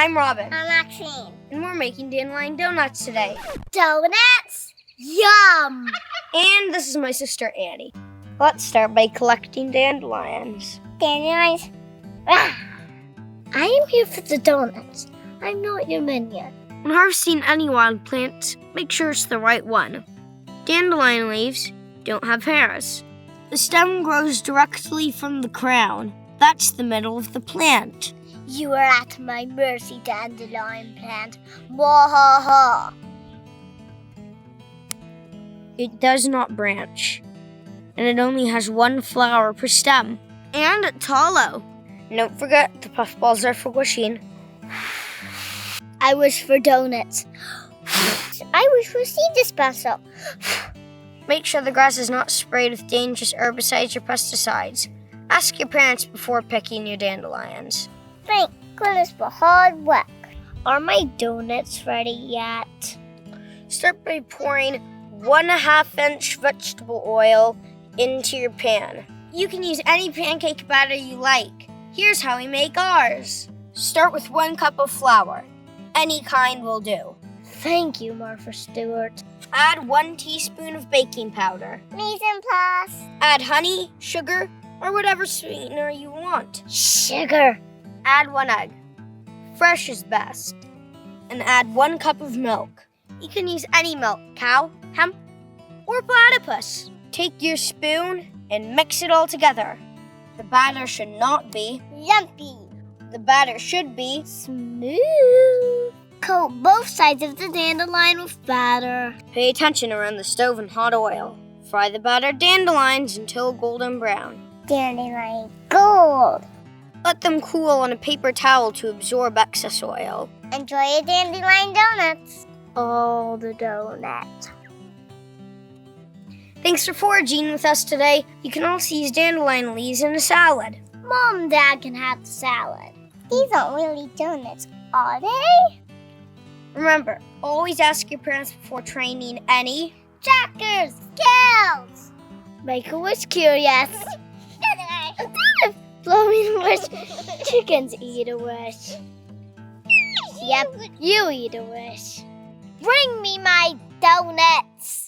I'm Robin. I'm Maxine. And we're making dandelion donuts today. Donuts? Yum! And this is my sister Annie. Let's start by collecting dandelions. Dandelions? Ah. I am here for the donuts. I'm not your minion. When harvesting any wild plant, make sure it's the right one. Dandelion leaves don't have hairs. The stem grows directly from the crown. That's the middle of the plant. You are at my mercy, dandelion plant. Mwahaha. It does not branch, and it only has one flower per stem. And it's hollow. And don't forget, the puffballs are for wishing. I wish for donuts. I wish for seed dispersal. Make sure the grass is not sprayed with dangerous herbicides or pesticides. Ask your parents before picking your dandelions. Thank goodness for hard work. Are my donuts ready yet? Start by pouring 1/2 inch vegetable oil into your pan. You can use any pancake batter you like. Here's how we make ours. Start with 1 cup of flour. Any kind will do. Thank you, Martha Stewart. Add 1 teaspoon of baking powder. Mise en place. Add honey, sugar, or whatever sweetener you want. Sugar. Add 1 egg. Fresh is best. And add 1 cup of milk. You can use any milk, cow, hemp, or platypus. Take your spoon and mix it all together. The batter should not be Lumpy. The batter should be Smooth. Coat both sides of the dandelion with batter. Pay attention around the stove in hot oil. Fry the battered dandelions until golden brown. Dandelion gold. Let them cool on a paper towel to absorb excess oil. Enjoy your dandelion donuts. All the donuts. Thanks for foraging with us today. You can also use dandelion leaves in a salad. Mom and Dad can have the salad. These aren't really donuts, are they? Remember, always ask your parents before training any Jackers, skills. Make a wish curious. Blowing wish. Chickens eat a wish. Yep, you eat a wish. Bring me my donuts.